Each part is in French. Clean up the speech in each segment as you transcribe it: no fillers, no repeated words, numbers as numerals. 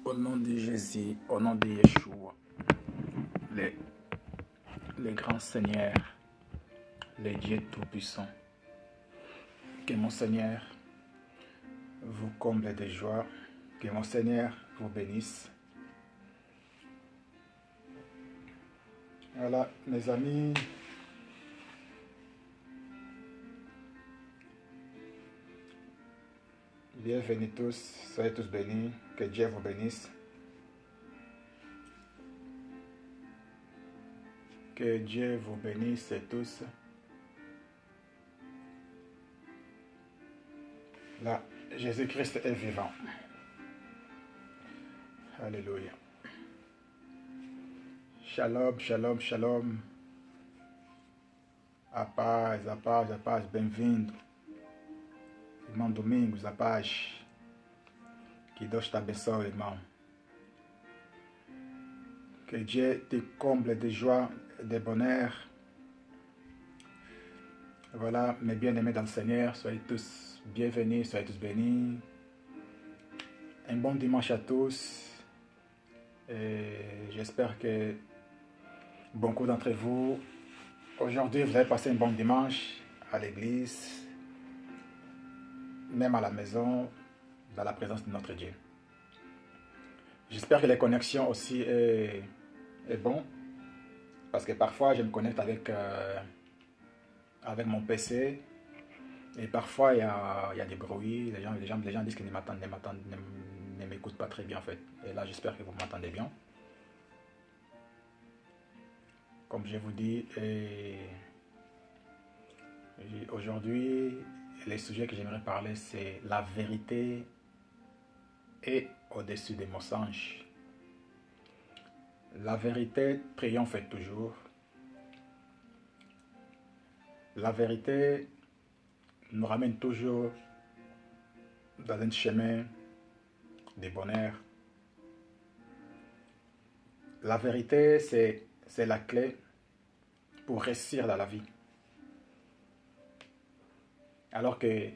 Au nom de Jésus, au nom de Yeshua, les grands seigneurs, les dieux tout-puissants, que mon Seigneur vous comble de joie, que mon Seigneur vous bénisse. Voilà, mes amis, bienvenue tous, soyez tous bénis, que Dieu vous bénisse. Que Dieu vous bénisse tous. Là, Jésus-Christ est vivant. Alléluia. Shalom, shalom, shalom. A paz, bem-vindo. Irmão Domingos, a paz. Que Deus te abençoe, irmão. Que Dieu te comble de joie, de bonheur. Voilà, mes bien-aimés dans le Seigneur, soyez tous bienvenus, soyez tous bénis. Un bon dimanche à tous. J'espère que beaucoup d'entre vous, aujourd'hui, vous avez passé un bon dimanche à l'église, même à la maison, dans la présence de notre Dieu. J'espère que les connexions aussi est bon, parce que parfois je me connecte avec mon PC et parfois il y a des bruits, les gens disent qu'ils ne m'écoutent pas très bien en fait. Et là j'espère que vous m'entendez bien. Comme je vous dis, aujourd'hui, les sujets que j'aimerais parler, c'est la vérité et au-dessus des mensonges. La vérité triomphe toujours. La vérité nous ramène toujours dans un chemin de bonheur. La vérité, c'est la clé pour réussir dans la vie. Alors que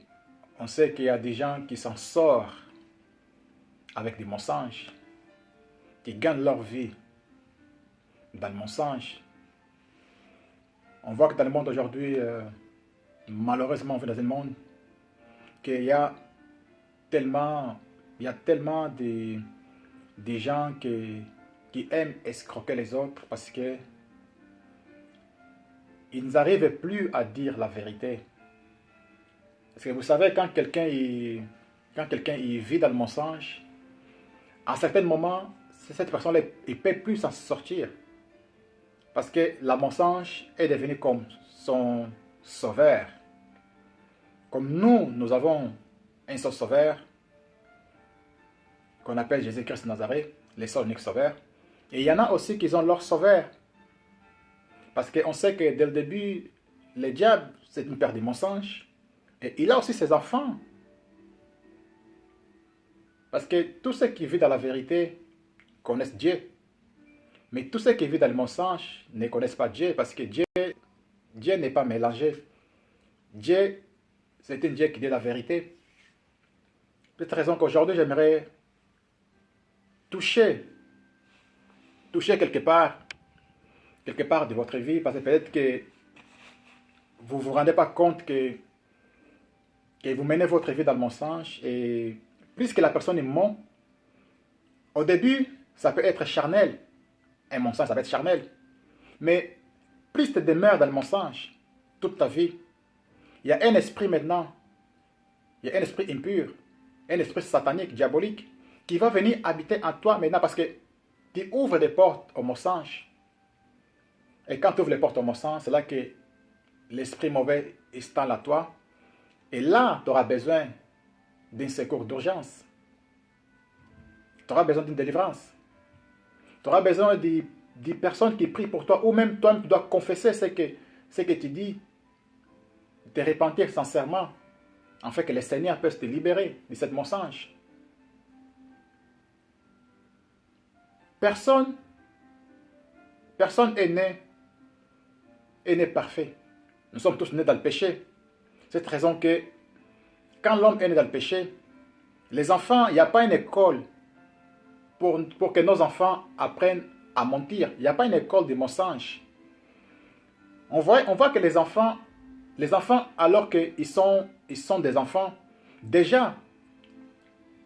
on sait qu'il y a des gens qui s'en sortent avec des mensonges, qui gagnent leur vie dans le mensonge. On voit que dans le monde aujourd'hui, malheureusement, on vit dans un monde qu'il y a tellement de gens qui aiment escroquer les autres parce que ils n'arrivent plus à dire la vérité. Parce que vous savez, quand quelqu'un vit dans le mensonge, à certains moments, cette personne-là ne peut plus s'en sortir. Parce que la mensonge est devenue comme son sauveur. Comme nous avons un seul sauveur, qu'on appelle Jésus-Christ de Nazareth, le seul unique sauveur. Et il y en a aussi qui ont leur sauveur. Parce qu'on sait que dès le début, le diable, c'est une paire de mensonges. Et il a aussi ses enfants. Parce que tous ceux qui vivent dans la vérité connaissent Dieu. Mais tous ceux qui vivent dans le mensonge ne connaissent pas Dieu. Parce que Dieu n'est pas mélangé. Dieu, c'est un Dieu qui dit la vérité. C'est cette raison qu'aujourd'hui, j'aimerais toucher quelque part de votre vie. Parce que peut-être que vous ne vous rendez pas compte que vous menez votre vie dans le mensonge. Et plus que la personne est ment, au début, ça peut être charnel. Un mensonge, ça peut être charnel. Mais plus tu demeures dans le mensonge toute ta vie, il y a un esprit maintenant, il y a un esprit impur, un esprit satanique, diabolique, qui va venir habiter en toi maintenant parce que tu ouvres des portes au mensonge. Et quand tu ouvres les portes au mensonge, c'est là que l'esprit mauvais installe à toi. Et là, tu auras besoin d'un secours d'urgence. Tu auras besoin d'une délivrance. Tu auras besoin de personnes qui prient pour toi. Ou même toi, tu dois confesser ce que tu dis. Te repentir sincèrement. Afin que le Seigneur puisse te libérer de cette mensonge. Personne est né parfait. Nous sommes tous nés dans le péché. C'est cette raison que quand l'homme est né dans le péché, les enfants, il n'y a pas une école pour que nos enfants apprennent à mentir. Il n'y a pas une école de mensonges. On voit que les enfants, alors qu'ils sont des enfants, déjà,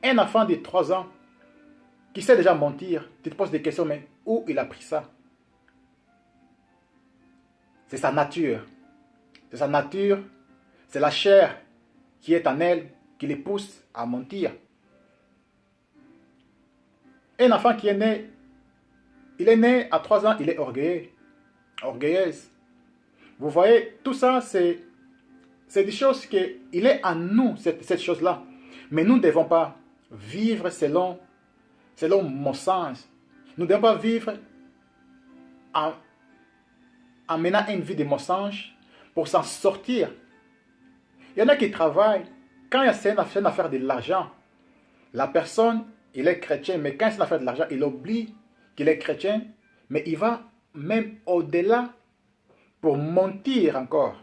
un enfant de 3 ans qui sait déjà mentir, tu te poses des questions, mais où il a pris ça? C'est sa nature. C'est sa nature, c'est la chair qui est en elle, qui les pousse à mentir. Un enfant qui est né, il est né à 3 ans, il est orgueilleux, orgueilleuse. Vous voyez, tout ça, c'est des choses qui, il est en nous, cette chose-là. Mais nous ne devons pas vivre selon mon sens. Nous ne devons pas vivre en menant une vie de mensonge pour s'en sortir. Il y en a qui travaillent. Quand c'est une affaire de l'argent, la personne, il est chrétien, mais quand c'est une affaire de l'argent, il oublie qu'il est chrétien, mais il va même au-delà pour mentir encore,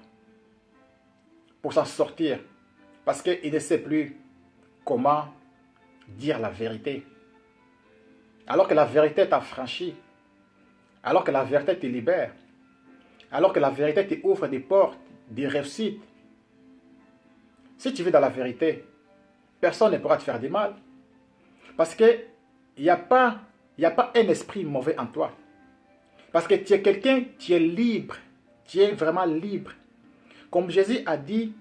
pour s'en sortir, parce qu'il ne sait plus comment dire la vérité. Alors que la vérité t'affranchit, alors que la vérité te libère, alors que la vérité te ouvre des portes, des réussites. Si tu vis dans la vérité, personne ne pourra te faire du mal. Parce qu'il n'y a pas un esprit mauvais en toi. Parce que tu es quelqu'un, tu es libre. Tu es vraiment libre. Comme Jésus a dit,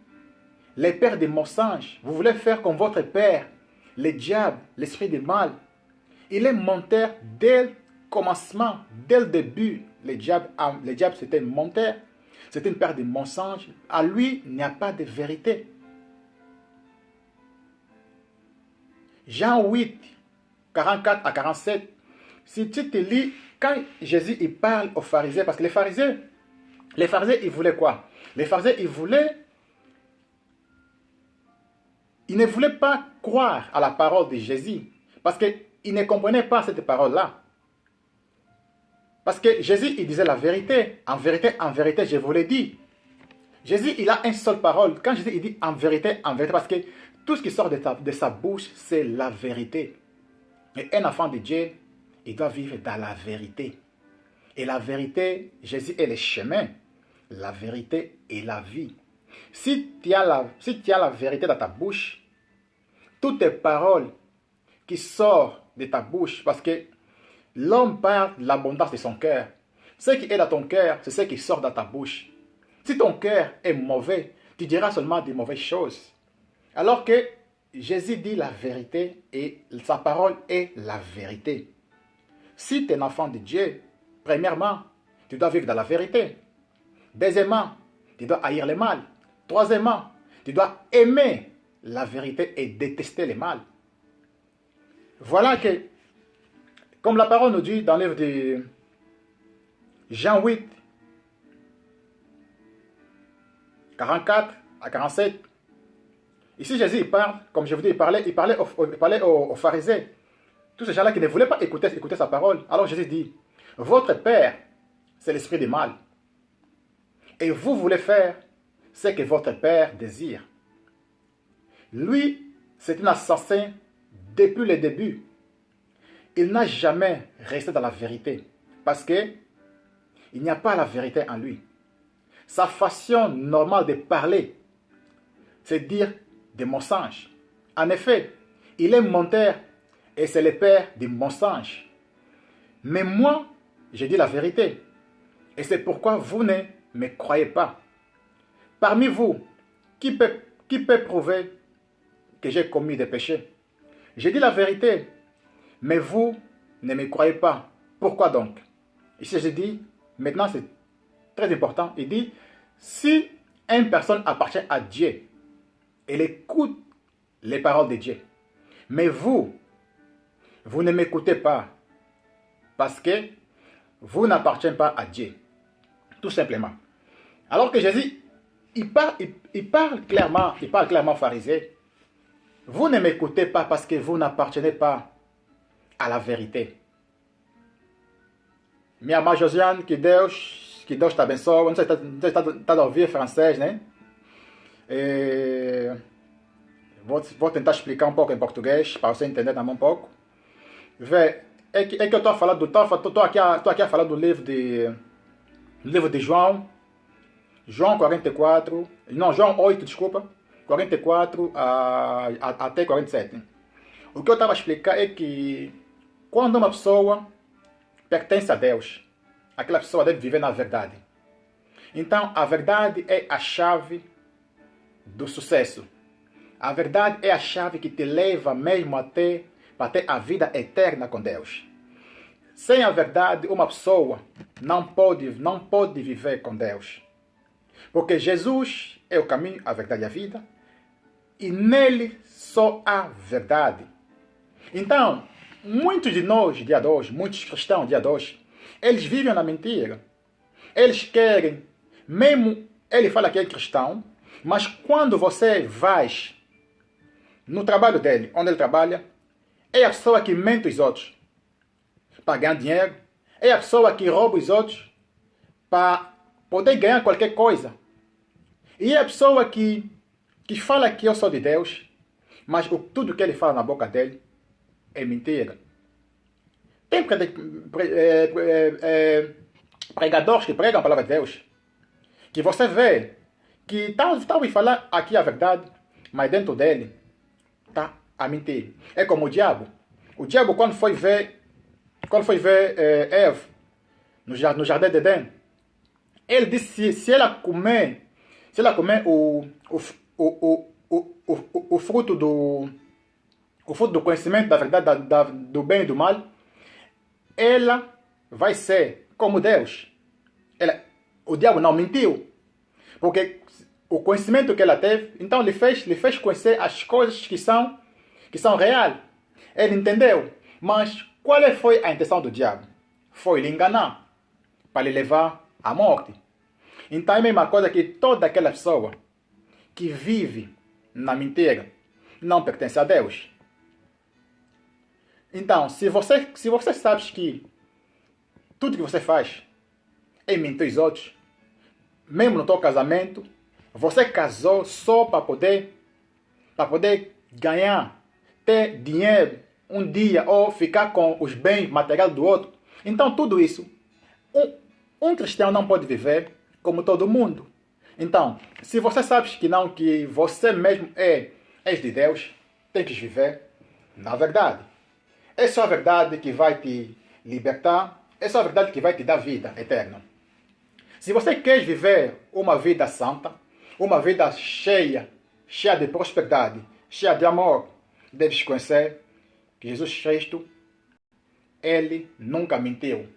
les pères des mensonges, vous voulez faire comme votre père, le diable, l'esprit du mal. Il est menteur dès le commencement, dès le début. Le diable c'était un menteur. C'était une père de mensonges. À lui, il n'y a pas de vérité. Jean 8, 44 à 47. Si tu te lis, quand Jésus il parle aux pharisiens, parce que les pharisiens, ils voulaient quoi? Les pharisiens, ils ne voulaient pas croire à la parole de Jésus, parce qu'ils ne comprenaient pas cette parole-là. Parce que Jésus, il disait la vérité. En vérité, je vous l'ai dit. Jésus, il a une seule parole. Quand Jésus, il dit en vérité, parce que tout ce qui sort de sa bouche, c'est la vérité. Et un enfant de Dieu, il doit vivre dans la vérité. Et la vérité, Jésus est le chemin. La vérité est la vie. Si tu as la vérité dans ta bouche, toutes tes paroles qui sortent de ta bouche, parce que l'homme parle de l'abondance de son cœur. Ce qui est dans ton cœur, c'est ce qui sort dans ta bouche. Si ton cœur est mauvais, tu diras seulement des mauvaises choses. Alors que Jésus dit la vérité et sa parole est la vérité. Si tu es un enfant de Dieu, premièrement, tu dois vivre dans la vérité. Deuxièmement, tu dois haïr le mal. Troisièmement, tu dois aimer la vérité et détester le mal. Voilà que, comme la parole nous dit dans le livre de Jean 8, 44 à 47, ici Jésus il parle, comme je vous dis, il parlait aux pharisiens. Tous ces gens-là qui ne voulaient pas écouter sa parole. Alors Jésus dit, votre père, c'est l'esprit du mal. Et vous voulez faire ce que votre père désire. Lui, c'est un assassin depuis le début. Il n'a jamais resté dans la vérité. Parce que il n'y a pas la vérité en lui. Sa façon normale de parler, c'est dire des mensonges. En effet, il est menteur et c'est le père des mensonges. Mais moi, je dis la vérité. Et c'est pourquoi vous ne me croyez pas. Parmi vous, qui peut prouver que j'ai commis des péchés? Je dis la vérité, mais vous ne me croyez pas. Pourquoi donc? Ici, je dis, maintenant c'est très important, il dit, si une personne appartient à Dieu, elle écoute les paroles de Dieu. Mais vous ne m'écoutez pas parce que vous n'appartenez pas à Dieu. Tout simplement. Alors que Jésus, il parle clairement aux pharisiens. Vous ne m'écoutez pas parce que vous n'appartenez pas à la vérité. Minha amada Josiane, que Deus te abençoe. Não sei se está a ouvir francês, né? Vou tentar explicar um pouco em português, para você entender também um pouco. Vê, que eu estou a falar tô aqui a falar do livro de João, João 44, não, João 8, desculpa, 44 até 47. O que eu estava a explicar é que quando uma pessoa pertence a Deus, aquela pessoa deve viver na verdade. Então, a verdade é a chave do sucesso. A verdade é a chave que te leva mesmo para ter a vida eterna com Deus. Sem a verdade, uma pessoa não pode viver com Deus. Porque Jesus é o caminho, a verdade e a vida. E nele só há verdade. Então, muitos de nós, dia de hoje, muitos cristãos, dia de hoje, eles vivem na mentira. Eles querem, mesmo ele fala que é cristão, mas quando você vai no trabalho dele, onde ele trabalha, é a pessoa que mente os outros para ganhar dinheiro, é a pessoa que rouba os outros para poder ganhar qualquer coisa. E é a pessoa que fala que eu sou de Deus, mas tudo que ele fala na boca dele é mentira. Tem pregadores que pregam a palavra de Deus, que você vê que estão a falar aqui a verdade, mas dentro dele está a mentir. É como o diabo. O diabo, quando foi ver Eva no jardim de Edém, ele disse se ela comer o fruto do conhecimento da verdade, do bem e do mal, ela vai ser como Deus. O diabo não mentiu, porque o conhecimento que ela teve, então lhe fez conhecer as coisas que são reais. Ele entendeu. Mas qual foi a intenção do diabo? Foi lhe enganar, para lhe levar à morte. Então é a mesma coisa que toda aquela pessoa que vive na mentira não pertence a Deus. Então, se você sabe que tudo que você faz é mentir os outros, mesmo no teu casamento, você casou só para poder ganhar, ter dinheiro um dia ou ficar com os bens materiais do outro. Então tudo isso, um cristão não pode viver como todo mundo. Então, se você sabe que você mesmo é de Deus, tem que viver na verdade. É só a verdade que vai te libertar, é só a verdade que vai te dar vida eterna. Se você quer viver uma vida santa, uma vida cheia de prosperidade, cheia de amor, deves conhecer que Jesus Cristo, ele nunca mentiu.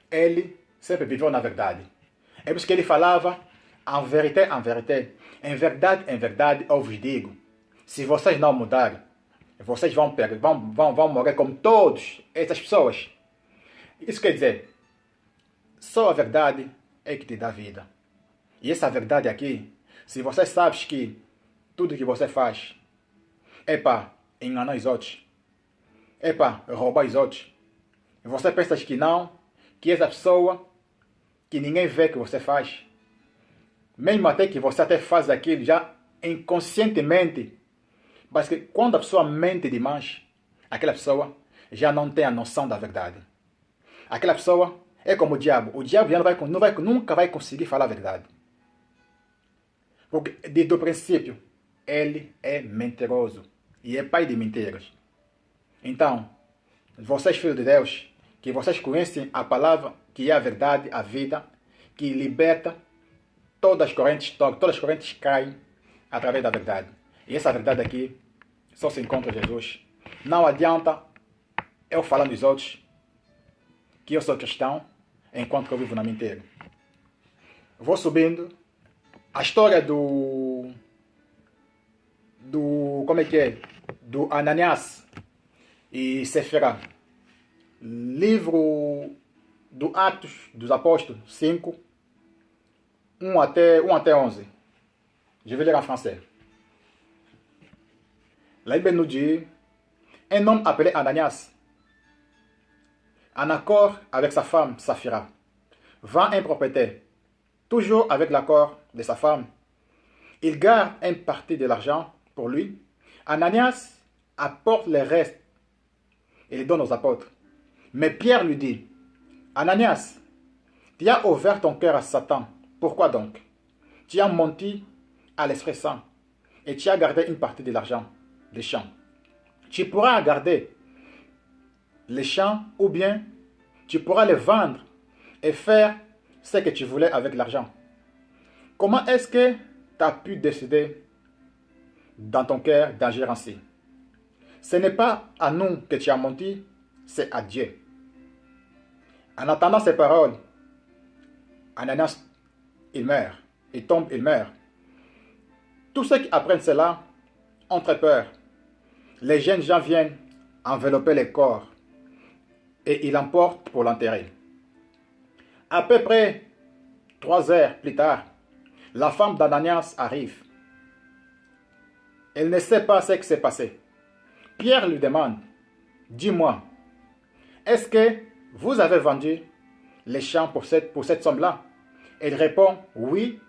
Ele sempre viveu na verdade. É por isso que ele falava, em verdade, eu vos digo, se vocês não mudarem, vocês vão morrer como todas essas pessoas. Isso quer dizer, só a verdade é que te dá vida. E essa verdade aqui, se você sabe que tudo que você faz é para enganar os outros, é para roubar os outros, e você pensa que não, que essa pessoa, que ninguém vê que você faz, mesmo até que você até faz aquilo já inconscientemente, mas que quando a pessoa mente demais, aquela pessoa já não tem a noção da verdade. Aquela pessoa é como o diabo. O diabo já nunca vai conseguir falar a verdade. Porque desde o princípio, ele é mentiroso e é pai de mentiras. Então, vocês filhos de Deus, que vocês conhecem a palavra que é a verdade, a vida, que liberta, todas as correntes caem através da verdade. E essa verdade aqui só se encontra em Jesus. Não adianta eu falar dos outros que eu sou cristão enquanto eu vivo na mentira. Vou subindo. A história do do Ananias e Sefira. Livro do Atos dos Apóstolos 5, 1 até 11. Je vais lire en français. La Bible nous dit, un homme appelé Ananias, en accord avec sa femme Saphira, vend un propriétaire, toujours avec l'accord de sa femme. Il garde une partie de l'argent pour lui. Ananias apporte le reste et les donne aux apôtres. Mais Pierre lui dit, Ananias, tu as ouvert ton cœur à Satan. Pourquoi donc? Tu as menti à l'Esprit Saint et tu as gardé une partie de l'argent des champs. Tu pourras garder les champs ou bien tu pourras les vendre et faire ce que tu voulais avec l'argent. Comment est-ce que tu as pu décider dans ton cœur d'agir ainsi? Ce n'est pas à nous que tu as menti, c'est à Dieu. En entendant ces paroles, Ananias, il meurt. Il tombe, il meurt. Tous ceux qui apprennent cela ont très peur. Les jeunes gens viennent envelopper les corps et ils l'emportent pour l'enterrer. À peu près 3 heures plus tard, la femme d'Ananias arrive. Elle ne sait pas ce qui s'est passé. Pierre lui demande, dis-moi, est-ce que vous avez vendu les champs pour cette somme-là? Elle répond, oui,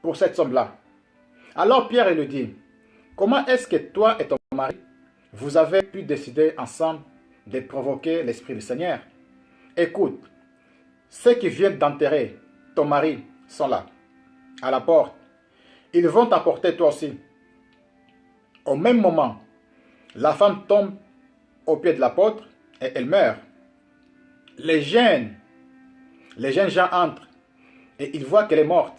pour cette somme-là. Alors Pierre lui dit, comment est-ce que toi et ton mari, vous avez pu décider ensemble de provoquer l'Esprit du Seigneur? Écoute, ceux qui viennent d'enterrer ton mari sont là, à la porte. Ils vont t'apporter toi aussi. Au même moment, la femme tombe au pied de l'apôtre et elle meurt. Les jeunes gens entrent et ils voient qu'elle est morte.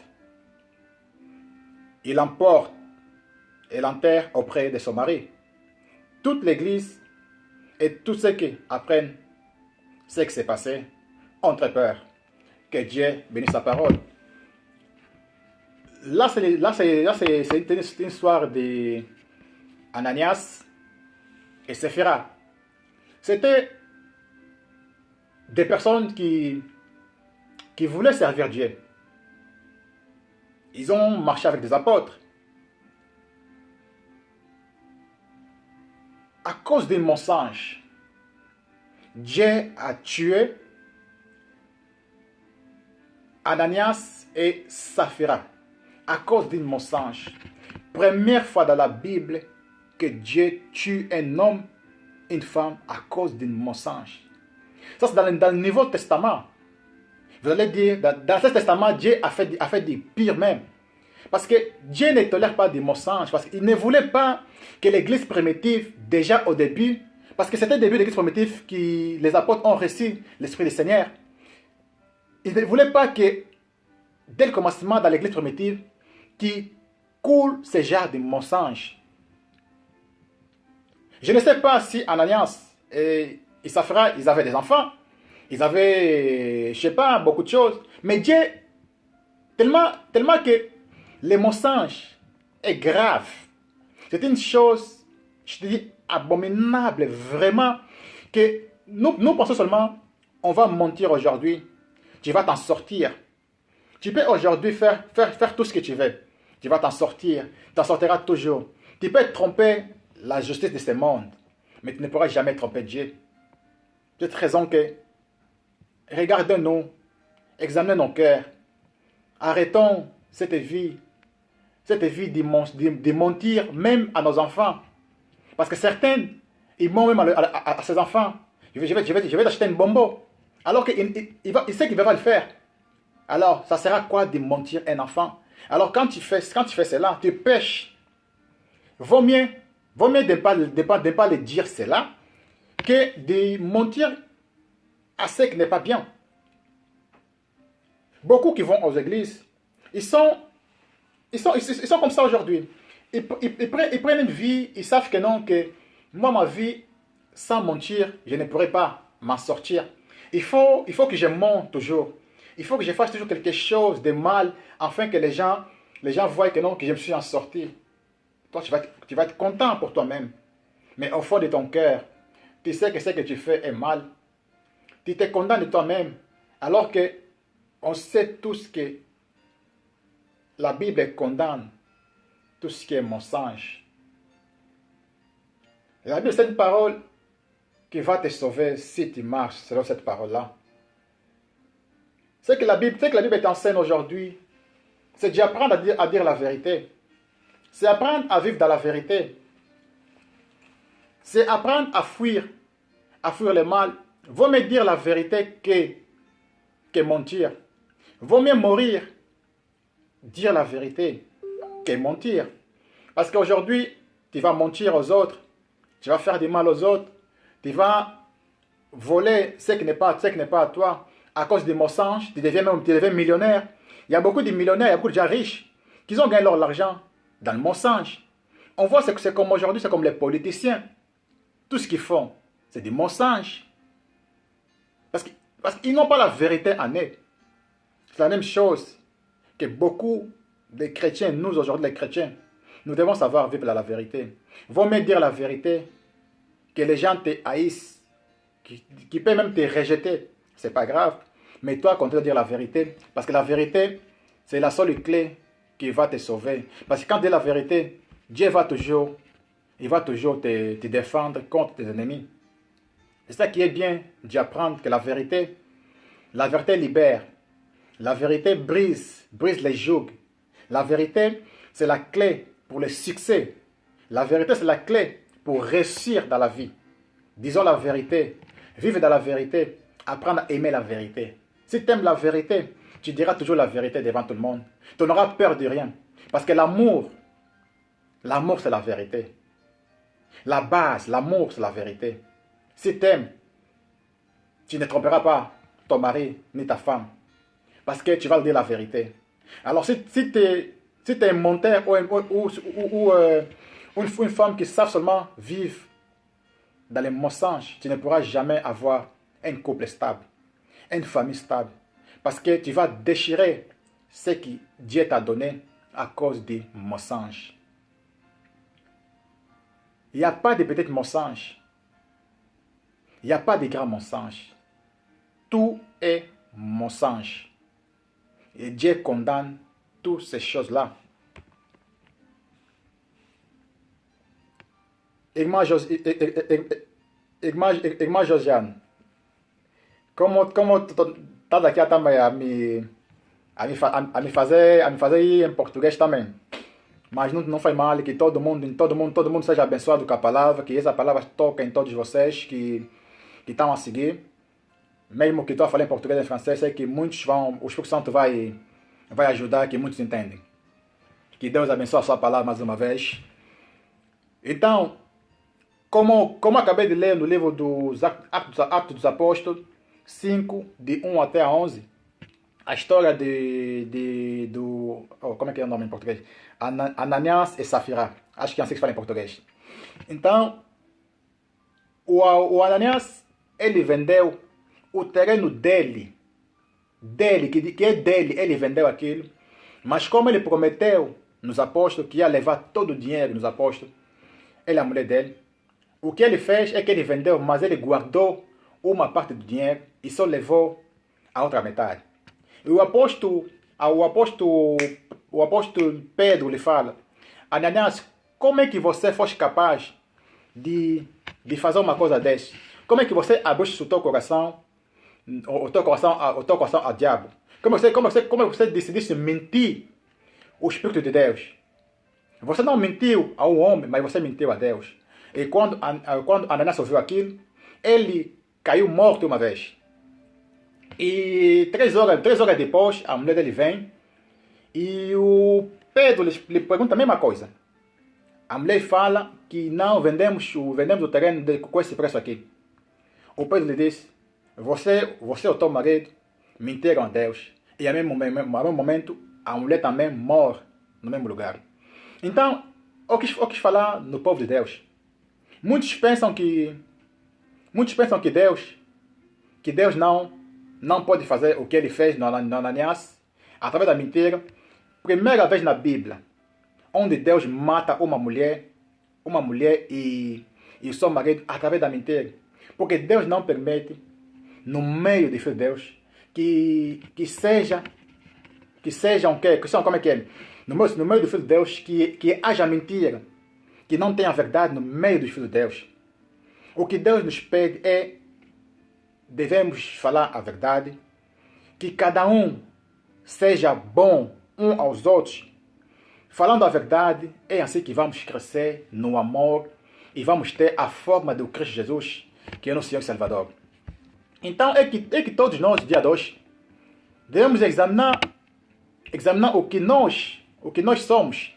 Ils l'emportent et l'enterrent auprès de son mari. Toute l'église et tous ceux qui apprennent ce qui s'est passé ont très peur. Que Dieu bénisse sa parole. Là, c'est une histoire d'Ananias et Séphira. C'était des personnes qui voulaient servir Dieu. Ils ont marché avec des apôtres. À cause d'un mensonge, Dieu a tué Ananias et Saphira. À cause d'un mensonge. Première fois dans la Bible que Dieu tue un homme, une femme à cause d'un mensonge. Ça, c'est dans le Nouveau Testament. Vous allez dire, dans ce testament, Dieu a fait du pire même. Parce que Dieu ne tolère pas des mensonges. Parce qu'il ne voulait pas que l'église primitive, déjà au début, parce que c'était le début de l'église primitive que les apôtres ont reçu l'Esprit du Seigneur. Il ne voulait pas que, dès le commencement dans l'église primitive, qui coule ce genre de mensonges. Je ne sais pas si Ananias et Saphira, ils avaient des enfants. Ils avaient, je ne sais pas, beaucoup de choses. Mais Dieu, tellement que les mensonges est grave. C'est une chose, je te dis, abominable, vraiment, que nous pensons seulement, on va mentir aujourd'hui, tu vas t'en sortir. Tu peux aujourd'hui faire tout ce que tu veux. Tu vas t'en sortir, tu t'en sortiras toujours. Tu peux tromper la justice de ce monde, mais tu ne pourras jamais tromper Dieu. C'est cette raison que, regardons-nous, examinons nos cœurs, arrêtons cette vie de mentir même à nos enfants. Parce que certains, ils mentent même à ses enfants. Je vais t'acheter une bonbon. Alors qu'il sait qu'il va le faire. Alors, ça sert à quoi de mentir à un enfant? Alors, quand tu fais cela, tu pêches. Vaut mieux de pas le dire cela que de mentir à ce qui n'est pas bien. Beaucoup qui vont aux églises, ils sont comme ça aujourd'hui. Ils prennent une vie, ils savent que non, que moi, ma vie, sans mentir, je ne pourrai pas m'en sortir. Il faut que je monte toujours. Il faut que je fasse toujours quelque chose de mal, afin que les gens voient que non, que je me suis en sorti. Toi, tu vas être content pour toi-même. Mais au fond de ton cœur, tu sais que ce que tu fais est mal. Tu te condamnes de toi-même, alors que on sait tous que la Bible condamne tout ce qui est mensonge. La Bible, c'est une parole qui va te sauver si tu marches selon cette parole-là. C'est que la Bible t'enseigne aujourd'hui, c'est d'apprendre à dire la vérité. C'est apprendre à vivre dans la vérité. C'est apprendre à fuir à fuir le mal. Vaut mieux dire la vérité que mentir. Vaut mieux mourir, dire la vérité, que mentir. Parce qu'aujourd'hui, tu vas mentir aux autres, tu vas faire du mal aux autres, tu vas voler ce qui n'est pas à toi. À cause des mensonges, tu deviens millionnaire. Il y a beaucoup de millionnaires, il y a beaucoup de gens riches qui ont gagné leur argent dans le mensonge. On voit que c'est comme aujourd'hui, c'est comme les politiciens. Tout ce qu'ils font, c'est des mensonges. Parce qu'ils n'ont pas la vérité en eux. C'est la même chose que beaucoup de chrétiens, nous aujourd'hui les chrétiens, nous devons savoir vivre la vérité. Vaut mieux dire la vérité que les gens te haïssent, qui peuvent même te rejeter. C'est pas grave. Mais toi, continue de dire la vérité. Parce que la vérité, c'est la seule clé qui va te sauver. Parce que quand tu dis la vérité, Dieu va toujours te défendre contre tes ennemis. C'est ça qui est bien d'apprendre que la vérité libère. La vérité brise les jougs. La vérité, c'est la clé pour le succès. La vérité, c'est la clé pour réussir dans la vie. Disons la vérité. Vivre dans la vérité. Apprendre à aimer la vérité. Si tu aimes la vérité, tu diras toujours la vérité devant tout le monde. Tu n'auras peur de rien. Parce que l'amour, c'est la vérité. La base, l'amour, c'est la vérité. Si tu aimes, tu ne tromperas pas ton mari ni ta femme. Parce que tu vas dire la vérité. Alors si tu es un menteur ou une femme qui savent seulement vivre dans les mensonges, tu ne pourras jamais avoir un couple stable, une famille stable. Parce que tu vas déchirer ce que Dieu t'a donné à cause des mensonges. Il n'y a pas de petits mensonges. Il n'y a pas de grands mensonges. Tout est mensonge. Et Dieu condamne toutes ces choses-là. Irmã Josiane, como tá daqui também a me fazer ir em português também. Mas não faz mal que todo mundo seja abençoado com a palavra, que essa palavra toque em todos vocês que estão a seguir. Mesmo que tu falando em português e em francês, sei que muitos o Espírito Santo vai ajudar, que muitos entendem. Que Deus abençoe a sua palavra mais uma vez. Então, como acabei de ler no livro dos Atos dos Apóstolos, 5, de 1 até a 11, a história como é que é o nome em português? Ananias e Safira. Acho que é assim que se fala em português. Então, o Ananias, ele vendeu o terreno dele, que é dele, ele vendeu aquilo. Mas como ele prometeu nos apóstolos que ia levar todo o dinheiro nos apóstolos, ele e a mulher dele, o que ele fez é que ele vendeu, mas ele guardou uma parte do dinheiro e só levou a outra metade. E o apóstolo Pedro lhe fala: Ananias, como é que você fosse capaz de fazer uma coisa dessa? Como é que você abriste o teu coração ao diabo? Como você decidisse mentir o Espírito de Deus? Você não mentiu ao homem, mas você mentiu a Deus. E quando Ananias ouviu aquilo, ele caiu morto uma vez. E 3 horas depois, a mulher dele vem e o Pedro lhe pergunta a mesma coisa. A mulher fala que não vendemos o terreno com esse preço aqui. O Pedro lhe disse: você e o teu marido mentiram a Deus. E ao mesmo momento, a mulher também morre no mesmo lugar. Então, eu quis falar no povo de Deus. Muitos pensam que Deus não pode fazer o que ele fez no Ananias através da mentira. Primeira vez na Bíblia, onde Deus mata uma mulher e o seu marido através da mentira. Porque Deus não permite, no meio de Deus, que sejam como é que é? No meio do Filho de Deus, que haja mentira, que não tenha verdade no meio dos filhos de Deus. O que Deus nos pede é, devemos falar a verdade, que cada um seja bom um aos outros. Falando a verdade, é assim que vamos crescer no amor e vamos ter a forma do Cristo Jesus. que é nosso Senhor e Salvador. Então, é que todos nós, dia de hoje, devemos examinar o que nós somos,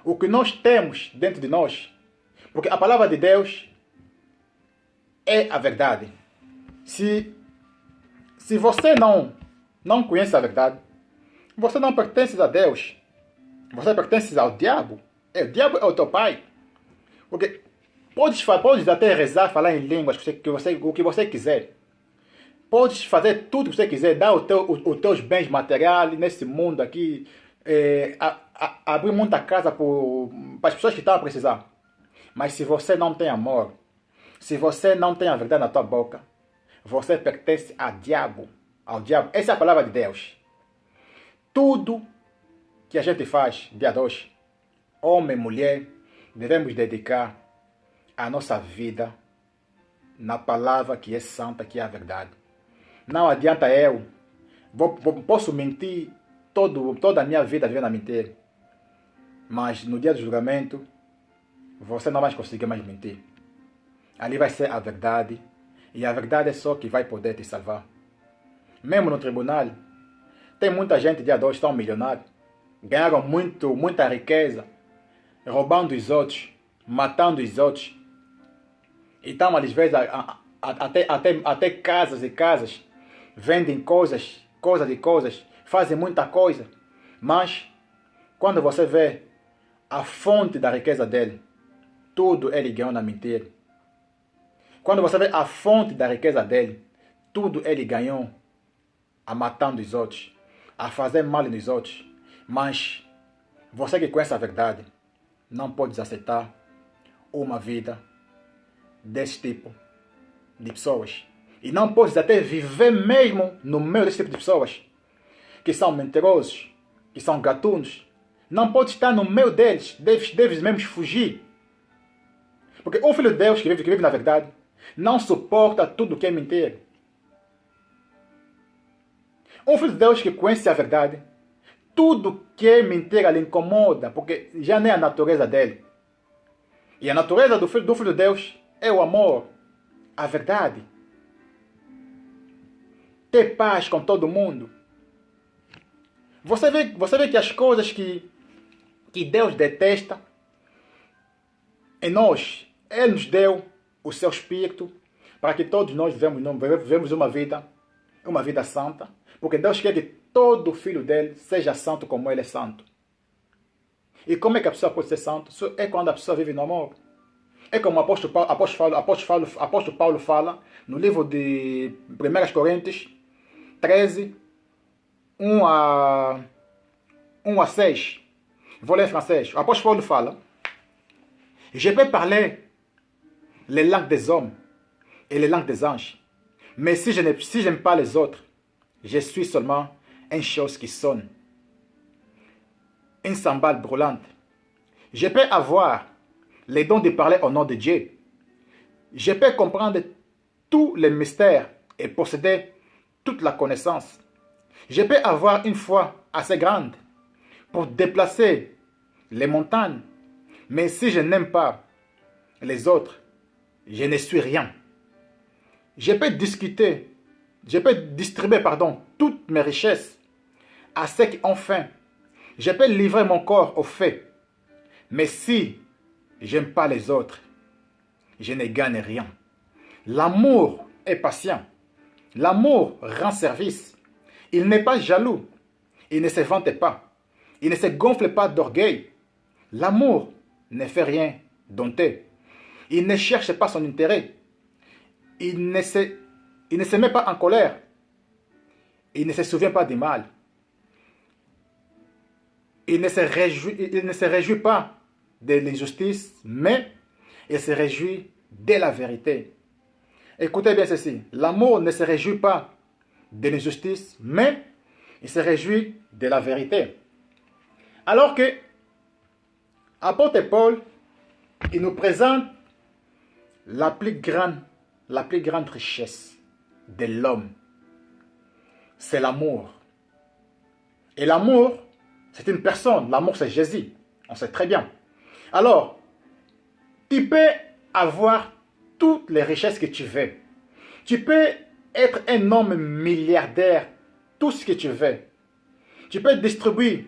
o que nós temos dentro de nós. Porque a palavra de Deus é a verdade. Se você não conhece a verdade, você não pertence a Deus. Você pertence ao diabo. O diabo é o teu pai. Porque podes até rezar, falar em línguas, o que você quiser. Podes fazer tudo o que você quiser, dar os teus bens materiais nesse mundo aqui, abrir muita casa para as pessoas que estão a precisar. Mas se você não tem amor, se você não tem a verdade na tua boca, você pertence ao diabo. Essa é a palavra de Deus. Tudo que a gente faz, dia de hoje, homem, mulher, devemos dedicar a nossa vida na palavra que é santa, que é a verdade. Não adianta posso mentir toda a minha vida vivendo a mentir, mas no dia do julgamento, você não vai conseguir mais mentir. Ali vai ser a verdade, e a verdade é só que vai poder te salvar. Mesmo no tribunal, tem muita gente dia de hoje tão milionário, ganharam muita riqueza, roubando os outros, matando os outros. Então, às vezes, até casas e casas, vendem coisas, fazem muita coisa. Mas, quando você vê a fonte da riqueza dele, tudo ele ganhou na mentira. Quando você vê a fonte da riqueza dele, tudo ele ganhou a matando os outros, a fazer mal nos outros. Mas, você que conhece a verdade, não pode aceitar uma vida desse tipo de pessoas. E não podes até viver mesmo no meio desse tipo de pessoas, que são mentirosos, que são gatunos. Não podes estar no meio deles, deves mesmo fugir. Porque um filho de Deus que vive na verdade, não suporta tudo que é mentira. Um filho de Deus que conhece a verdade, tudo que é mentira lhe incomoda, porque já não é a natureza dele. E a natureza do filho de Deus é o amor, a verdade. Ter paz com todo mundo. Você vê que as coisas que Deus detesta em nós, Ele nos deu o seu Espírito para que todos nós vivemos uma vida santa, porque Deus quer que todo filho dele seja santo como ele é santo. E como é que a pessoa pode ser santo? Isso é quando a pessoa vive no amor. É como o apóstolo Paulo fala no livro de 1 Coríntios 13, 1 a 6. Vou ler em francês. O apóstolo Paulo fala: Je peux parler les langues des hommes et les langues des anges, mais si je n'aime pas les autres, je suis seulement une chose qui sonne, une cymbale brûlante. Je peux avoir les dons de parler au nom de Dieu. Je peux comprendre tous les mystères et posséder toute la connaissance. Je peux avoir une foi assez grande pour déplacer les montagnes, mais si je n'aime pas les autres, je ne suis rien. Je peux distribuer, toutes mes richesses à ceux qui ont faim. Je peux livrer mon corps au feu, mais si j'aime pas les autres, je ne gagne rien. L'amour est patient. L'amour rend service. Il n'est pas jaloux. Il ne se vante pas. Il ne se gonfle pas d'orgueil. L'amour ne fait rien dompter. Il ne cherche pas son intérêt. Il ne se met pas en colère. Il ne se souvient pas du mal. Il ne se réjouit pas de l'injustice, mais il se réjouit de la vérité. Écoutez bien ceci. L'amour ne se réjouit pas de l'injustice, mais il se réjouit de la vérité. Alors que apôtre Paul, il nous présente la plus grande richesse de l'homme. C'est l'amour. Et l'amour, c'est une personne. L'amour, c'est Jésus. On sait très bien. Alors, tu peux avoir toutes les richesses que tu veux. Tu peux être un homme milliardaire, tout ce que tu veux. Tu peux distribuer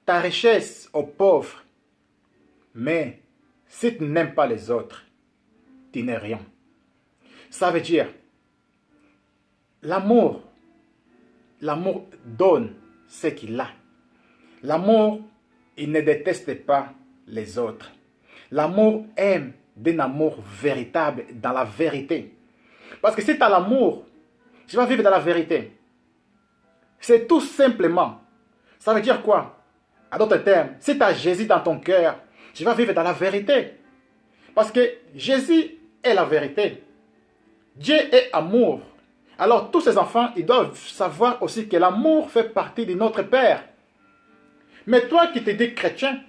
ta richesse aux pauvres. Mais si tu n'aimes pas les autres, tu n'es rien. Ça veut dire, l'amour donne ce qu'il a. L'amour, il ne déteste pas les autres. L'amour aime d'un amour véritable, dans la vérité. Parce que si tu as l'amour, tu vas vivre dans la vérité. C'est tout simplement. Ça veut dire quoi? À d'autres termes, si tu as Jésus dans ton cœur, tu vas vivre dans la vérité. Parce que Jésus est la vérité. Dieu est amour. Alors tous ces enfants, ils doivent savoir aussi que l'amour fait partie de notre Père. Mais toi qui te dis chrétien,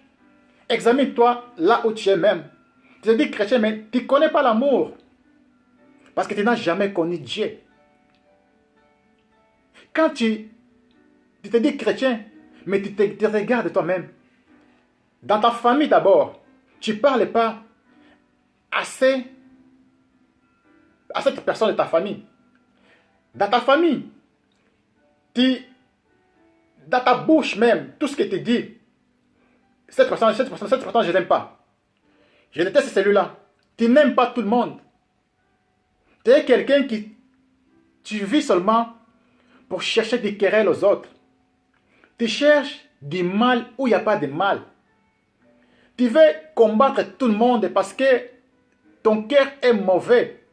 examine-toi là où tu es même. Tu te dis chrétien, mais tu ne connais pas l'amour. Parce que tu n'as jamais connu Dieu. Quand tu te dis chrétien, mais tu te regardes toi-même. Dans ta famille d'abord, tu ne parles pas assez à cette personne de ta famille. Dans ta famille, dans ta bouche même, tout ce que tu dis, cette personne, je ne l'aime pas. Je déteste celui-là. Tu n'aimes pas tout le monde. Tu es quelqu'un qui, tu vis seulement pour chercher des querelles aux autres. Tu cherches du mal où il n'y a pas de mal. Tu veux combattre tout le monde parce que ton cœur est mauvais.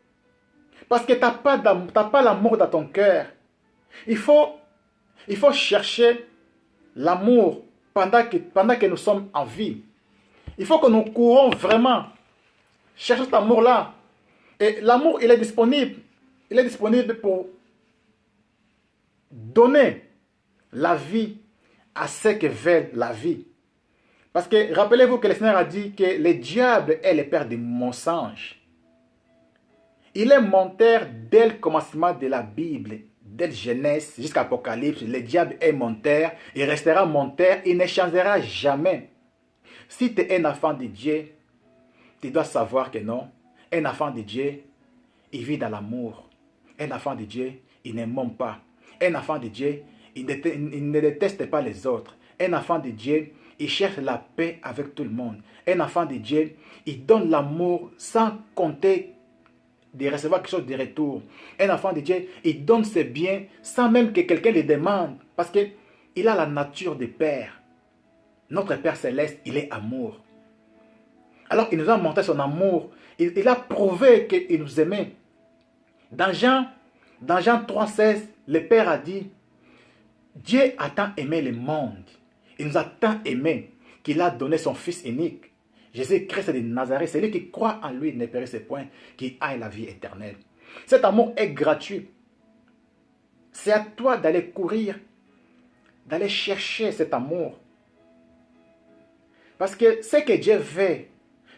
Parce que tu n'as pas l'amour dans ton cœur. Il faut chercher l'amour pendant que nous sommes en vie. Il faut que nous courons vraiment. Chercher cet amour-là. Et l'amour, il est disponible. Il est disponible pour donner la vie à ceux qui veulent la vie. Parce que rappelez-vous que le Seigneur a dit que le diable est le père des mensonges. Il est menteur dès le commencement de la Bible, dès Genèse jusqu'à Apocalypse. Le diable est menteur, il restera menteur, il ne changera jamais. Si tu es un enfant de Dieu, tu dois savoir que non. Un enfant de Dieu, il vit dans l'amour. Un enfant de Dieu, il ne ment pas. Un enfant de Dieu, il ne déteste pas les autres. Un enfant de Dieu, il cherche la paix avec tout le monde. Un enfant de Dieu, il donne l'amour sans compter de recevoir quelque chose de retour. Un enfant de Dieu, il donne ses biens sans même que quelqu'un le demande. Parce qu'il a la nature de Père. Notre Père Céleste, il est amour. Alors il nous a montré son amour. Il a prouvé qu'il nous aimait. Dans Jean 3,16, le Père a dit, Dieu a tant aimé le monde. Il nous a tant aimé qu'il a donné son Fils unique. Jésus-Christ de Nazareth, celui qui croit en lui ne périsse point, qui aille la vie éternelle. Cet amour est gratuit. C'est à toi d'aller courir, d'aller chercher cet amour. Parce que ce que Dieu veut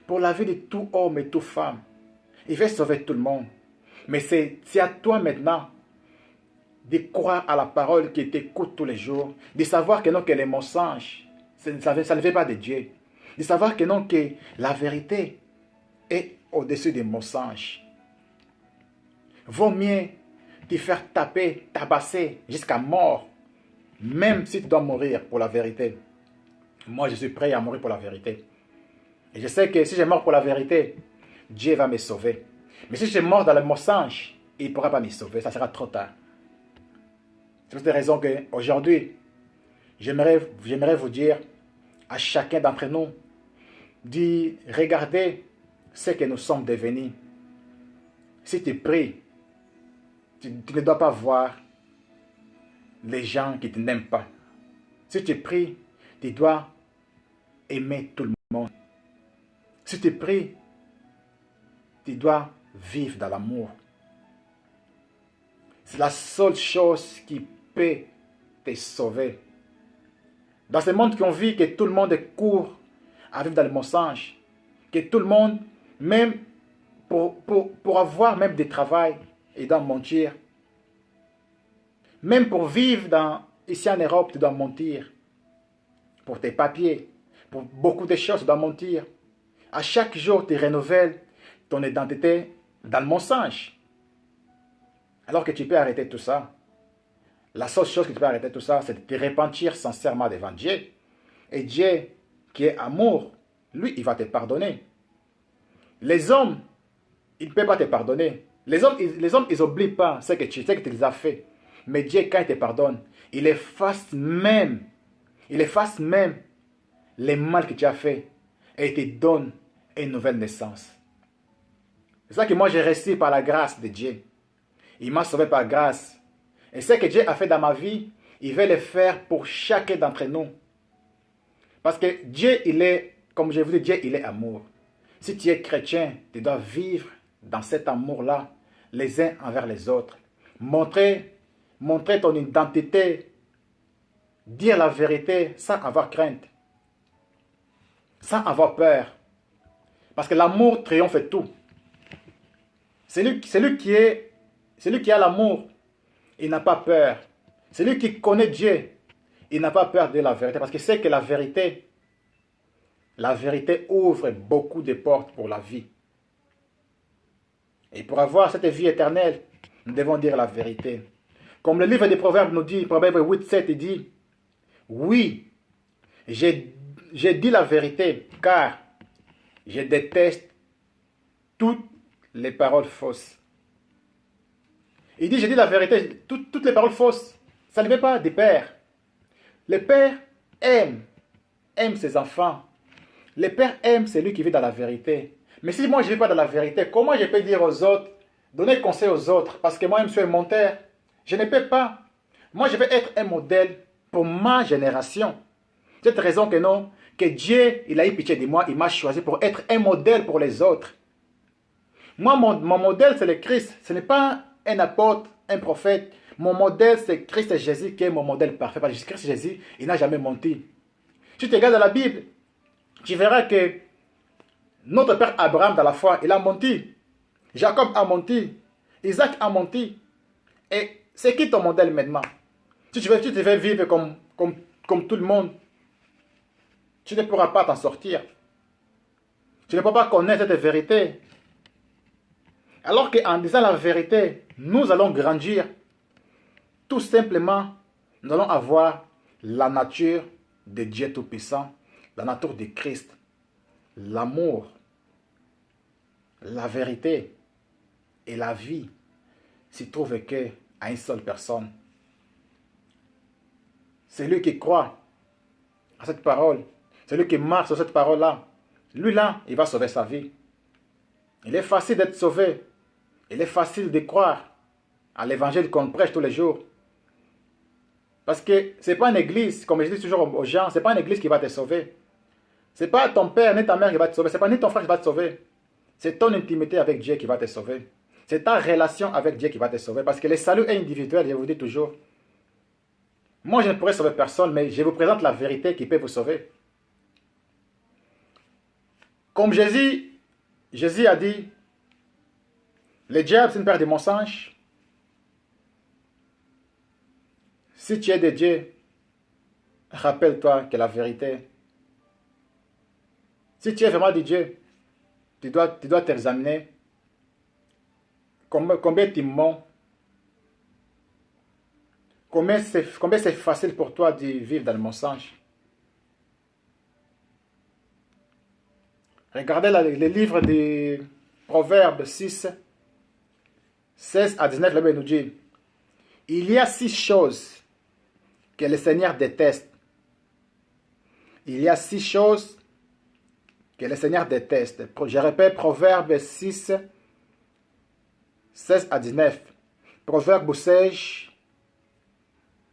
pour la vie de tout homme et toute femme, il veut sauver tout le monde. Mais c'est à toi maintenant de croire à la parole qui t'écoute tous les jours, de savoir que non, que les mensonges, ça ne vient pas de Dieu. De savoir que non, que la vérité est au-dessus des mensonges. Vaut mieux te faire taper, tabasser jusqu'à mort, même si tu dois mourir pour la vérité. Moi, je suis prêt à mourir pour la vérité. Et je sais que si je meurs pour la vérité, Dieu va me sauver. Mais si je meurs dans le mensonge, il ne pourra pas me sauver, ça sera trop tard. C'est pour cette raison qu'aujourd'hui, j'aimerais vous dire à chacun d'entre nous de regarder ce que nous sommes devenus. Si tu pries, tu ne dois pas voir les gens qui ne t'aiment pas. Si tu pries, tu dois aimer tout le monde. Si tu pries, tu dois vivre dans l'amour. C'est la seule chose qui peut te sauver. Dans ce monde qu'on vit, que tout le monde court à vivre dans le mensonge, que tout le monde, même pour avoir même des travail, il doit mentir. Même pour vivre ici en Europe, tu dois mentir. Pour tes papiers, pour beaucoup de choses, tu dois mentir. À chaque jour, tu renouvelles ton identité dans le mensonge. Alors que tu peux arrêter tout ça. La seule chose que tu peux arrêter tout ça, c'est de te repentir sincèrement devant Dieu. Et Dieu, qui est amour, lui, il va te pardonner. Les hommes, ils ne peuvent pas te pardonner. Les hommes, ils n'oublient pas ce que tu les as fait. Mais Dieu, quand il te pardonne, il efface même les mal que tu as fait et il te donne une nouvelle naissance. C'est ça que moi j'ai reçu par la grâce de Dieu. Il m'a sauvé par grâce. Et ce que Dieu a fait dans ma vie, il veut le faire pour chacun d'entre nous. Parce que Dieu, il est, comme je vous dis, Dieu, il est amour. Si tu es chrétien, tu dois vivre dans cet amour-là, les uns envers les autres. Montrer ton identité, dire la vérité sans avoir crainte, sans avoir peur. Parce que l'amour triomphe tout. Celui qui a l'amour, il n'a pas peur. Celui qui connaît Dieu, il n'a pas peur de la vérité. Parce qu'il sait que la vérité ouvre beaucoup de portes pour la vie. Et pour avoir cette vie éternelle, nous devons dire la vérité. Comme le livre des Proverbes nous dit, Proverbe 8:7, il dit, oui, j'ai dit la vérité, car je déteste toutes les paroles fausses. Il dit, j'ai dit la vérité, toutes les paroles fausses. Ça ne vient pas des pères. Les pères aiment ses enfants. Les pères aiment celui qui vit dans la vérité. Mais si moi je ne vis pas dans la vérité, comment je peux dire aux autres, donner conseil aux autres, parce que moi je suis un menteur? Je ne peux pas. Moi je veux être un modèle pour ma génération. C'est cette raison que non, que Dieu, il a eu pitié de moi, il m'a choisi pour être un modèle pour les autres. Moi, mon modèle, c'est le Christ. Ce n'est pas un apôtre, un prophète. Mon modèle, c'est Christ Jésus qui est mon modèle parfait. Parce que Christ Jésus, il n'a jamais menti. Si tu regardes dans la Bible, tu verras que notre père Abraham, dans la foi, il a menti. Jacob a menti. Isaac a menti. Et c'est qui ton modèle maintenant? Si tu veux vivre comme tout le monde, tu ne pourras pas t'en sortir. Tu ne peux pas connaître cette vérité. Alors qu'en disant la vérité, nous allons grandir. Tout simplement, nous allons avoir la nature de Dieu Tout-Puissant, la nature de Christ, l'amour, la vérité et la vie s'y trouvent qu'à une seule personne. Celui qui croit à cette parole, celui qui marche sur cette parole-là, lui-là, il va sauver sa vie. Il est facile d'être sauvé. Il est facile de croire à l'évangile qu'on prêche tous les jours. Parce que ce n'est pas une église, comme je dis toujours aux gens, ce n'est pas une église qui va te sauver. Ce n'est pas ton père ni ta mère qui va te sauver. Ce n'est pas ni ton frère qui va te sauver. C'est ton intimité avec Dieu qui va te sauver. C'est ta relation avec Dieu qui va te sauver. Parce que le salut est individuel, je vous dis toujours. Moi, je ne pourrais sauver personne, mais je vous présente la vérité qui peut vous sauver. Comme Jésus a dit, le diable, c'est une paire de mensonges. Si tu es de Dieu, rappelle-toi que la vérité, si tu es vraiment de Dieu, tu dois t'examiner. Combien tu mens? Combien c'est facile pour toi de vivre dans le mensonge? Regardez le livre des Proverbes 6, 16 à 19, là-bas il nous dit, il y a 6 choses que le Seigneur déteste. Il y a 6 choses que le Seigneur déteste. Je répète, Proverbes 6, 16 à 19. Proverbes 6,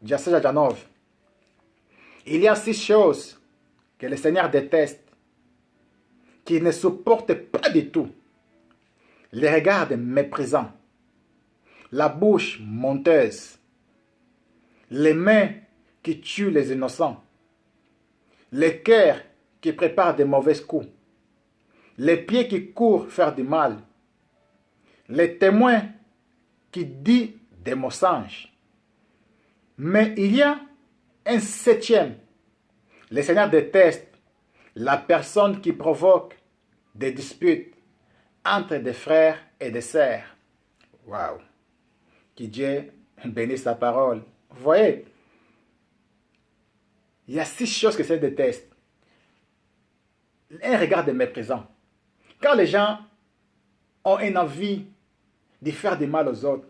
16 à 19. Il y a 6 choses que le Seigneur déteste, qu'il ne supporte pas du tout. Les regards méprisants, la bouche menteuse, les mains qui tuent les innocents, les cœurs qui préparent de mauvais coups, les pieds qui courent faire du mal, les témoins qui disent des mensonges. Mais il y a un 7e. Le Seigneur déteste la personne qui provoque des disputes entre des frères et des sœurs. Waouh! Que Dieu bénisse sa parole. Vous voyez, il y a 6 choses que je déteste. Un regard de méprisant. Quand les gens ont une envie de faire du mal aux autres,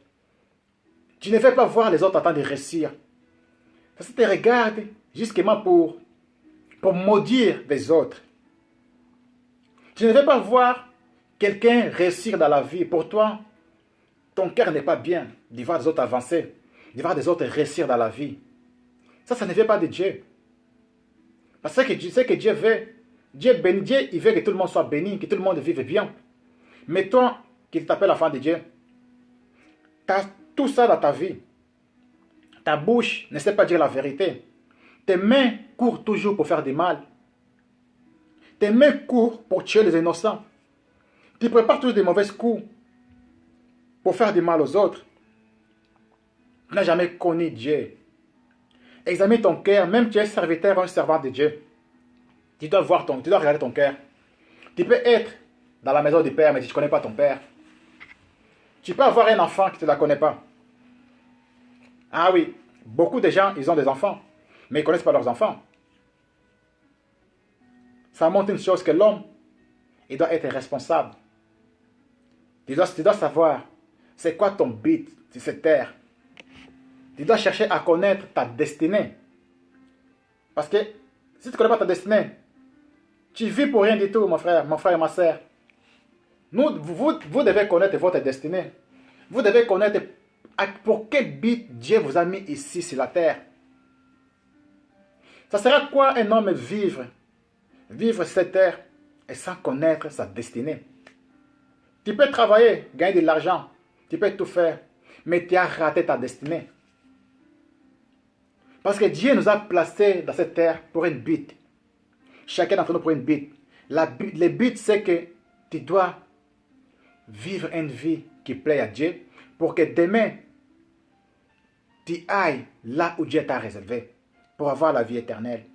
tu ne fais pas voir les autres en train de réussir. Parce que tu regardes justement pour maudire les autres. Tu ne veux pas voir quelqu'un réussir dans la vie. Pour toi, ton cœur n'est pas bien de voir les autres avancer, de voir les autres réussir dans la vie. Ça ne vient pas de Dieu. Parce que tu sais que Dieu veut. Dieu bénit, Dieu, il veut que tout le monde soit béni, que tout le monde vive bien. Mais toi, qui t'appelles enfant de Dieu, tu as tout ça dans ta vie. Ta bouche ne sait pas dire la vérité. Tes mains courent toujours pour faire du mal. Tes mains courent pour tuer les innocents. Tu prépares toujours des mauvais coups pour faire du mal aux autres. Tu n'as jamais connu Dieu. Examine ton cœur, même tu es serviteur ou un servant de Dieu. Tu dois regarder ton cœur. Tu peux être dans la maison du Père, mais tu ne connais pas ton Père. Tu peux avoir un enfant qui ne te la connaît pas. Ah oui, beaucoup de gens, ils ont des enfants, mais ils ne connaissent pas leurs enfants. Ça montre une chose que l'homme, il doit être responsable. Tu dois savoir, c'est quoi ton but sur cette terre. Tu dois chercher à connaître ta destinée. Parce que si tu ne connais pas ta destinée, tu vis pour rien du tout, mon frère et ma soeur. Vous devez connaître votre destinée. Vous devez connaître pour quel but Dieu vous a mis ici sur la terre. Ça sera quoi un homme vivre cette terre et sans connaître sa destinée? Tu peux travailler, gagner de l'argent, tu peux tout faire, mais tu as raté ta destinée. Parce que Dieu nous a placés dans cette terre pour une but. Chacun d'entre nous pour une but. Le but, c'est que tu dois vivre une vie qui plaît à Dieu pour que demain, tu ailles là où Dieu t'a réservé pour avoir la vie éternelle.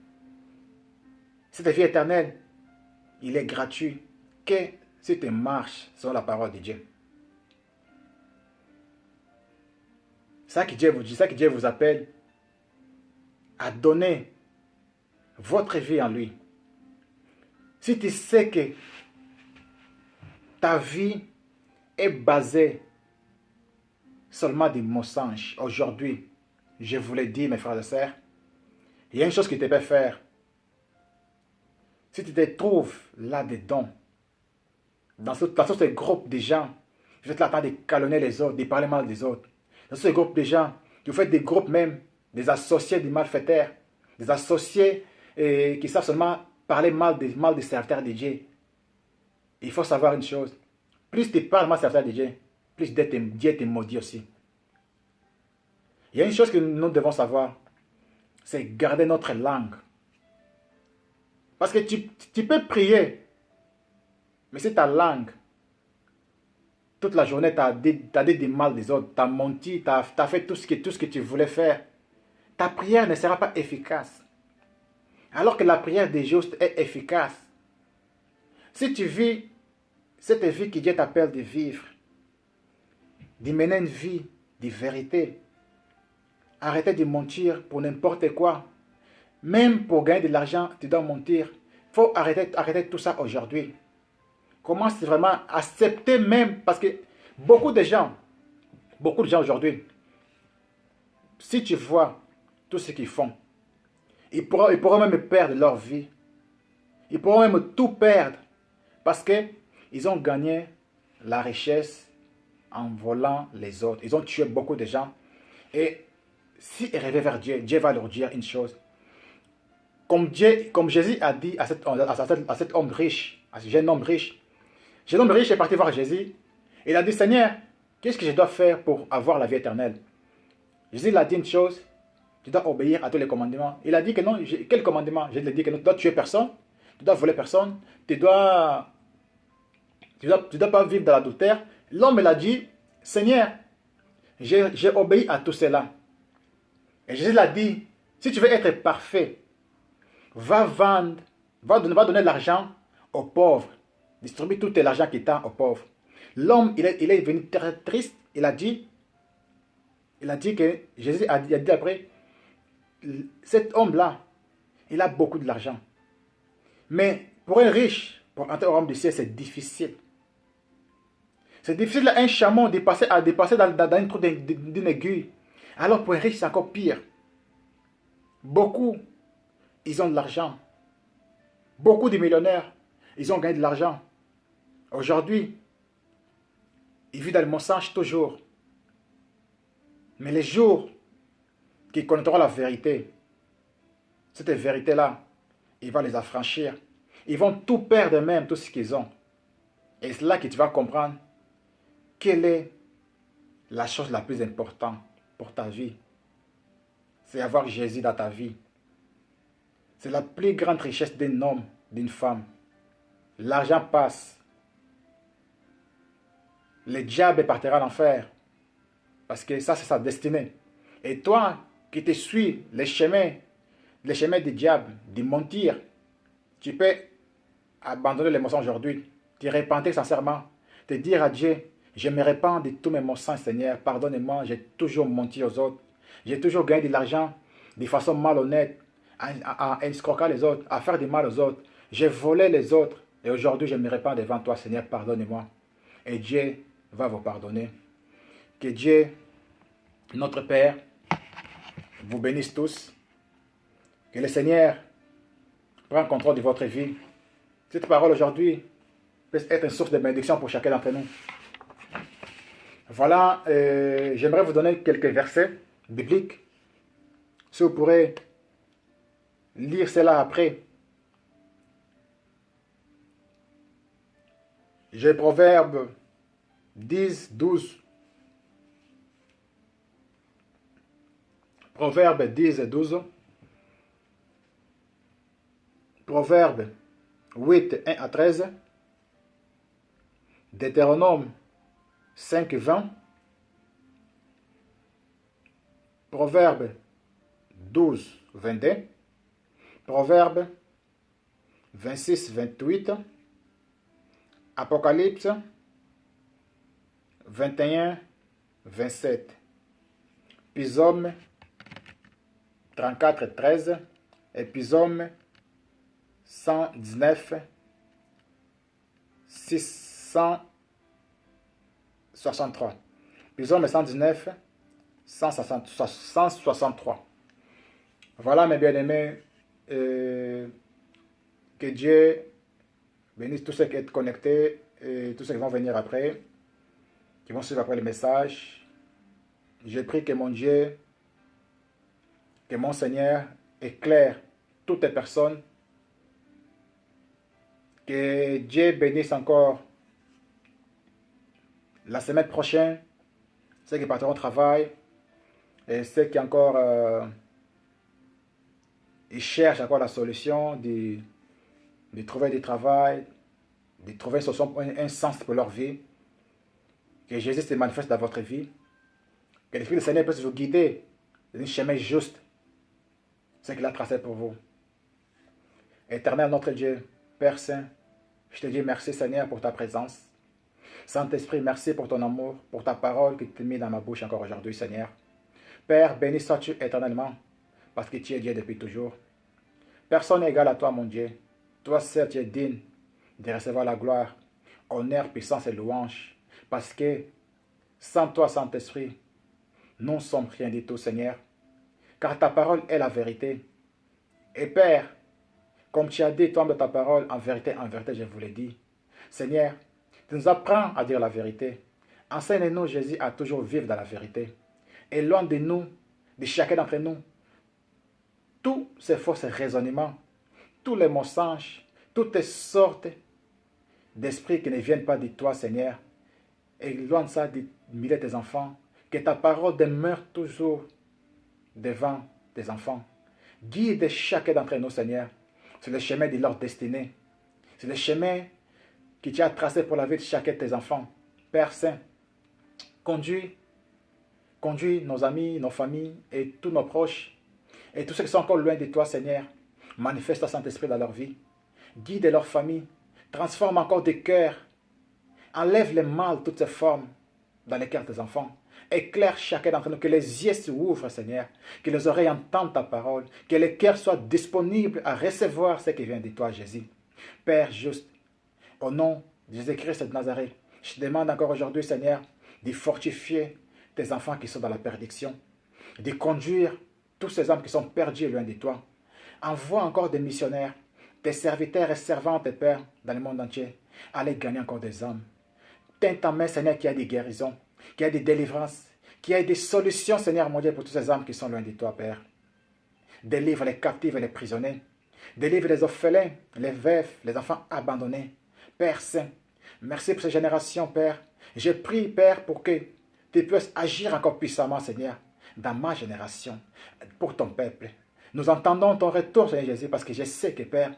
Cette vie éternelle, il est gratuit que si tu marches selon la parole de Dieu. C'est ça que Dieu vous dit, ça que Dieu vous appelle à donner votre vie en lui. Si tu sais que ta vie est basée seulement des mensonges, aujourd'hui, je vous l'ai dit, mes frères et sœurs, il y a une chose que tu peux faire. Si tu te trouves là-dedans, dans ce groupe de gens, vous êtes là en train de calomnier les autres, de parler mal des autres. Dans ce groupe de gens, vous faites des groupes même, des associés des malfaiteurs, des associés qui savent seulement parler mal des serviteurs de Dieu. Il faut savoir une chose. Plus tu parles mal des serviteurs de Dieu, plus Dieu te maudit aussi. Il y a une chose que nous devons savoir, c'est garder notre langue. Parce que tu peux prier, mais si ta langue, toute la journée, tu as dit du mal des autres, tu as menti, tu as fait tout ce que tu voulais faire, ta prière ne sera pas efficace. Alors que la prière des justes est efficace. Si tu vis cette vie que Dieu t'appelle de vivre, de mener une vie de vérité, arrêtez de mentir pour n'importe quoi. Même pour gagner de l'argent, tu dois mentir. Il faut arrêter tout ça aujourd'hui. Commence vraiment à accepter même, parce que beaucoup de gens aujourd'hui, si tu vois tout ce qu'ils font, ils pourront même perdre leur vie. Ils pourront même tout perdre parce qu'ils ont gagné la richesse en volant les autres. Ils ont tué beaucoup de gens. Et s'ils rêvaient vers Dieu, Dieu va leur dire une chose. Comme Jésus a dit à cet homme riche, à ce jeune homme riche, le jeune homme riche est parti voir Jésus. Il a dit, Seigneur, qu'est-ce que je dois faire pour avoir la vie éternelle? Jésus lui a dit une chose, tu dois obéir à tous les commandements. Il a dit que non, quel commandement? Je lui ai dit que non, tu dois tuer personne, tu dois voler personne, tu dois pas vivre dans l'adultère. L'homme l'a dit, Seigneur, j'ai obéi à tout cela. Et Jésus l'a dit, si tu veux être parfait, va vendre, va donner l'argent aux pauvres. Distribue tout l'argent qui t'a aux pauvres. L'homme, il est venu très triste. Il a dit que Jésus a dit après, cet homme-là, il a beaucoup de l'argent. Mais pour un riche, pour entrer au royaume du ciel, c'est difficile. C'est difficile un chameau de passer dans une trou d'une aiguille. Alors pour un riche, c'est encore pire. Beaucoup, ils ont de l'argent. Beaucoup de millionnaires, ils ont gagné de l'argent. Aujourd'hui, ils vivent dans le mensonge toujours. Mais les jours qu'ils connaîtront la vérité, cette vérité-là, ils vont les affranchir. Ils vont tout perdre même, tout ce qu'ils ont. Et c'est là que tu vas comprendre quelle est la chose la plus importante pour ta vie. C'est avoir Jésus dans ta vie. C'est la plus grande richesse d'un homme, d'une femme. L'argent passe. Le diable partira en enfer. Parce que ça, c'est sa destinée. Et toi, qui te suis les chemins du diable, de mentir, tu peux abandonner les mensonges aujourd'hui, te repentir sincèrement, te dire à Dieu, je me repens de tous mes mensonges, Seigneur, pardonne-moi, j'ai toujours menti aux autres, j'ai toujours gagné de l'argent de façon malhonnête, à escroquer les autres, à faire du mal aux autres, j'ai volé les autres, et aujourd'hui je me repens devant toi, Seigneur, pardonne-moi. Et Dieu va vous pardonner. Que Dieu, notre Père, vous bénisse tous. Que le Seigneur prenne contrôle de votre vie. Cette parole aujourd'hui peut être une source de bénédiction pour chacun d'entre nous. Voilà, j'aimerais vous donner quelques versets bibliques. Si vous pourrez lire cela après. J'ai Proverbe 10, 12. Proverbe 10 et 12. Proverbe 8, 1 à 13. Deutéronome 5, 20. Proverbe 12, 22. Proverbe 26, 28. Apocalypse 21, 27. Psaume 34, 13. Et Psaume 119, 663. Psaume 119, 163. Voilà mes bien-aimés, que Dieu bénisse tous ceux qui sont connectés et tous ceux qui vont venir après, qui vont suivre après le message. Je prie que mon Dieu, que mon Seigneur éclaire toutes les personnes. Que Dieu bénisse encore la semaine prochaine ceux qui partiront au travail et ceux qui encore ils cherchent encore la solution de trouver du travail, de trouver un sens pour leur vie. Que Jésus se manifeste dans votre vie. Que l'Esprit du Seigneur puisse vous guider dans un chemin juste. Ce qu'il a tracé pour vous. Éternel notre Dieu, Père Saint, je te dis merci Seigneur pour ta présence. Saint-Esprit, merci pour ton amour, pour ta parole que tu as mis dans ma bouche encore aujourd'hui Seigneur. Père, béni sois-tu éternellement, parce que tu es Dieu depuis toujours. Personne n'est égal à toi mon Dieu. Toi seul tu es digne de recevoir la gloire, honneur, puissance et louange. Parce que sans toi Saint-Esprit, nous ne sommes rien du tout Seigneur. Car ta parole est la vérité. Et Père, comme tu as dit toi de ta parole, en vérité, je vous l'ai dit. Seigneur, tu nous apprends à dire la vérité. Enseigne-nous, Jésus, à toujours vivre dans la vérité. Et loin de nous, de chacun d'entre nous, tous ces faux raisonnements, tous les mensonges, toutes les sortes d'esprits qui ne viennent pas de toi, Seigneur. Et loin de ça, de milliers de tes enfants, que ta parole demeure toujours devant tes enfants. Guide chacun d'entre nous, Seigneur, sur le chemin de leur destinée. C'est le chemin que tu as tracé pour la vie de chacun de tes enfants. Père Saint, conduis nos amis, nos familles et tous nos proches et tous ceux qui sont encore loin de toi, Seigneur. Manifeste ton Saint-Esprit dans leur vie. Guide leur famille. Transforme encore des cœurs Enlève les mal, toutes ces formes dans les cœurs de tes enfants. Éclaire chacun d'entre nous, que les yeux s'ouvrent, Seigneur, que les oreilles entendent ta parole, que les cœurs soient disponibles à recevoir ce qui vient de toi, Jésus. Père juste, au nom de Jésus-Christ de Nazareth, je te demande encore aujourd'hui, Seigneur, de fortifier tes enfants qui sont dans la perdition, de conduire tous ces hommes qui sont perdus loin de toi. Envoie encore des missionnaires, des serviteurs et servantes, Père, dans le monde entier, aller gagner encore des hommes. Tiens ta main, Seigneur, qu'il y a des guérisons, qu'il y a des délivrances, qu'il y a des solutions, Seigneur mon Dieu, pour tous ces hommes qui sont loin de toi, Père. Délivre les captifs et les prisonniers. Délivre les orphelins, les veufs, les enfants abandonnés. Père Saint, merci pour ces générations, Père. Je prie, Père, pour que tu puisses agir encore puissamment, Seigneur, dans ma génération, pour ton peuple. Nous entendons ton retour, Seigneur Jésus, parce que je sais que, Père,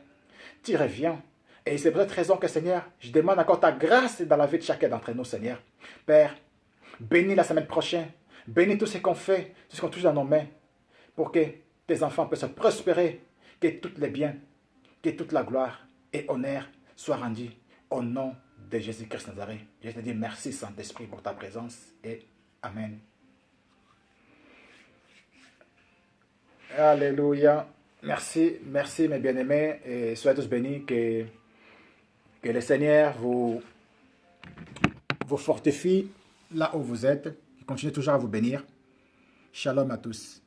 tu reviens. Et c'est pour cette raison que, Seigneur, je demande encore ta grâce dans la vie de chacun d'entre nous, Seigneur. Père, bénis la semaine prochaine. Bénis tout ce qu'on fait, tout ce qu'on touche dans nos mains, pour que tes enfants puissent prospérer, que tous les biens, que toute la gloire et honneur soient rendus au nom de Jésus-Christ Nazareth. Je te dis merci, Saint-Esprit, pour ta présence et Amen. Alléluia. Merci, merci mes bien-aimés et soyez tous bénis. Que le Seigneur vous fortifie là où vous êtes. Il continue toujours à vous bénir. Shalom à tous.